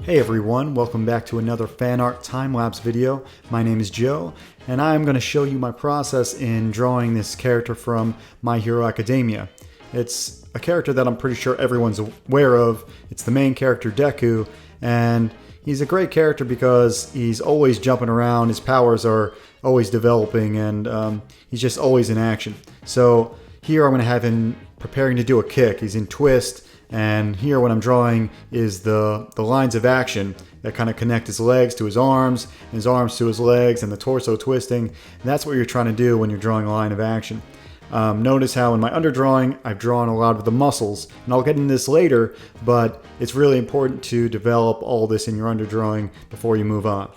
Hey everyone, welcome back to another fan art time-lapse video. My name is Joe, and I'm going to show you my process in drawing this character from My Hero Academia. It's a character that I'm pretty sure everyone's aware of. It's the main character, Deku, and he's a great character because he's always jumping around, his powers are always developing, and he's just always in action. So here I'm going to have him preparing to do a kick. He's in twist. And here what I'm drawing is the lines of action that kind of connect his legs to his arms, and his arms to his legs, and the torso twisting. And that's what you're trying to do when you're drawing a line of action. Notice how in my underdrawing, I've drawn a lot of the muscles. And I'll get into this later, but it's really important to develop all this in your underdrawing before you move on.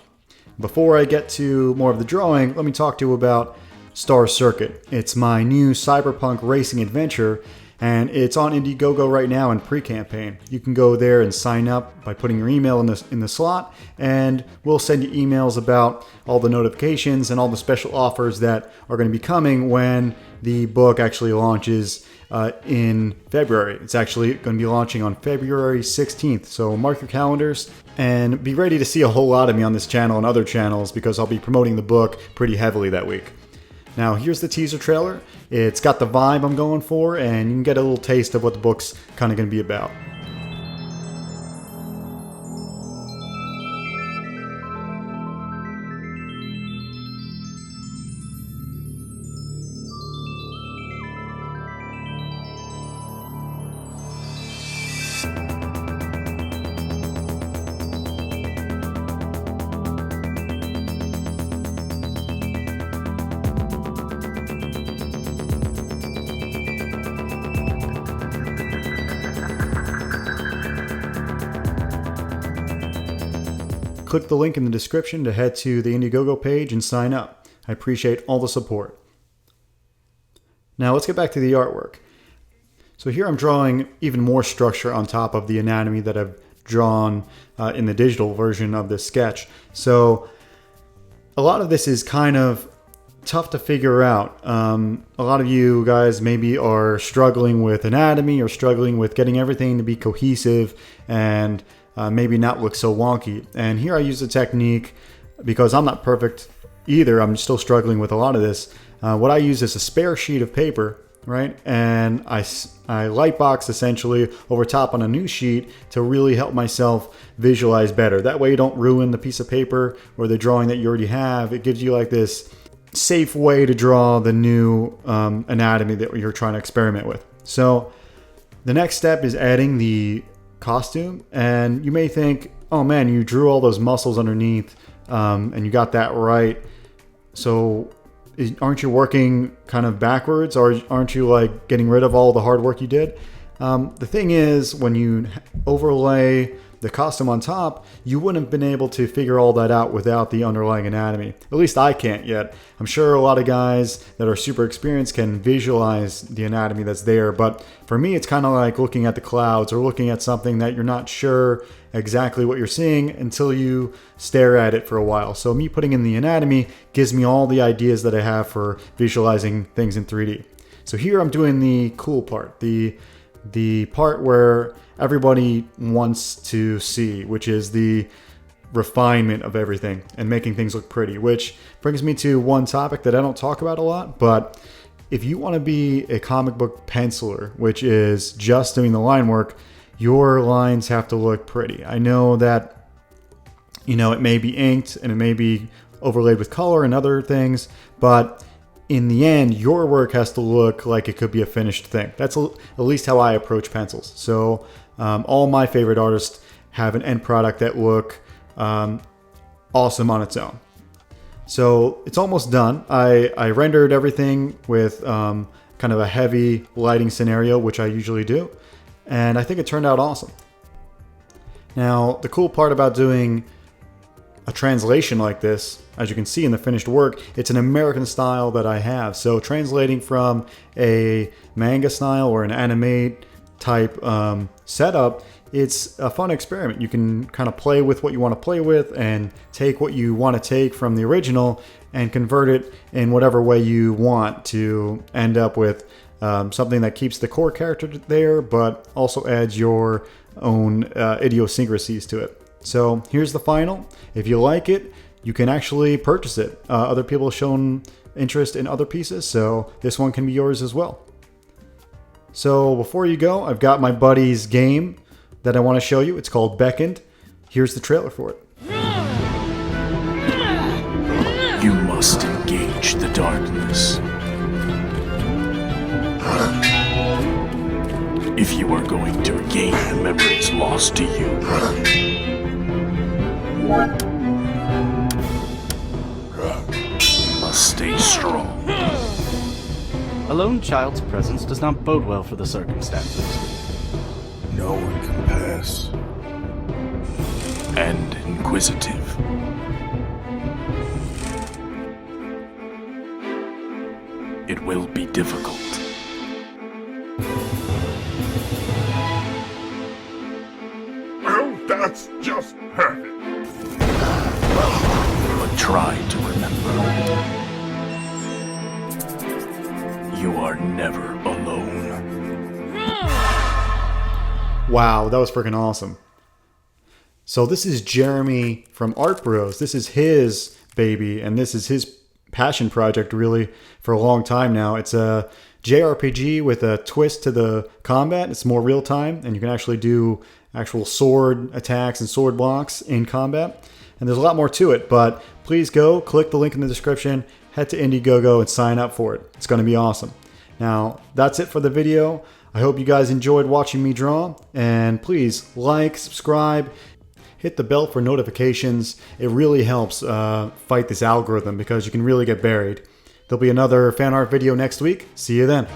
Before I get to more of the drawing, let me talk to you about Star Circuit. It's my new cyberpunk racing adventure, and it's on Indiegogo right now in pre-campaign. You can go there and sign up by putting your email in the slot, and we'll send you emails about all the notifications and all the special offers that are going to be coming when the book actually launches in February. It's actually going to be launching on February 16th, so mark your calendars and be ready to see a whole lot of me on this channel and other channels because I'll be promoting the book pretty heavily that week. Now here's the teaser trailer. It's got the vibe I'm going for, and you can get a little taste of what the book's kind of going to be about. Click the link in the description to head to the Indiegogo page and sign up. I appreciate all the support. Now let's get back to the artwork. So here I'm drawing even more structure on top of the anatomy that I've drawn in the digital version of this sketch. So a lot of this is kind of tough to figure out. A lot of you guys maybe are struggling with anatomy or struggling with getting everything to be cohesive and maybe not look so wonky. And here I use a technique because I'm not perfect either. I'm still struggling with a lot of this. What I use is a spare sheet of paper, right? And I lightbox essentially over top on a new sheet to really help myself visualize better. That way you don't ruin the piece of paper or the drawing that you already have. It gives you like this safe way to draw the new anatomy that you're trying to experiment with. So the next step is adding the costume, and you may think, oh man, you drew all those muscles underneath and you got that right, so aren't you working kind of backwards, or aren't you like getting rid of all the hard work you did? The thing is, when you overlay the costume on top, you wouldn't have been able to figure all that out without the underlying anatomy. At least I can't yet. I'm sure a lot of guys that are super experienced can visualize the anatomy that's there, but for me it's kind of like looking at the clouds or looking at something that you're not sure exactly what you're seeing until you stare at it for a while. So me putting in the anatomy gives me all the ideas that I have for visualizing things in 3D. So here I'm doing the cool part, the part where everybody wants to see, which is the refinement of everything and making things look pretty, which brings me to one topic that I don't talk about a lot. But if you want to be a comic book penciler, which is just doing the line work, your lines have to look pretty. I know that, you know, it may be inked and it may be overlaid with color and other things, but in the end, your work has to look like it could be a finished thing. That's at least how I approach pencils. So all my favorite artists have an end product that look awesome on its own. So it's almost done. I rendered everything with kind of a heavy lighting scenario, which I usually do, and I think it turned out awesome. Now, the cool part about doing a translation like this, as you can see in the finished work, it's an American style that I have. So translating from a manga style or an anime type setup, it's a fun experiment. You can kind of play with what you want to play with and take what you want to take from the original and convert it in whatever way you want to end up with something that keeps the core character there, but also adds your own idiosyncrasies to it. So here's the final. If you like it, you can actually purchase it. Other people have shown interest in other pieces, so this one can be yours as well. So before you go, I've got my buddy's game that I want to show you. It's called Beckoned. Here's the trailer for it. You must engage the darkness. If you are going to regain the memories lost to you. You must stay strong. A lone child's presence does not bode well for the circumstances. No one can pass. And inquisitive. It will be difficult. Well, that's just perfect. But try to remember. You are never alone. Wow, that was freaking awesome. So this is Jeremy from Art Bros. This is his baby, and this is his passion project really for a long time now. It's a JRPG with a twist to the combat. It's more real time, and you can actually do actual sword attacks and sword blocks in combat. And there's a lot more to it, but please go click the link in the description, head to Indiegogo and sign up for it. It's going to be awesome. Now, that's it for the video. I hope you guys enjoyed watching me draw, and please like, subscribe, hit the bell for notifications. It really helps fight this algorithm because you can really get buried. There'll be another fan art video next week. See you then.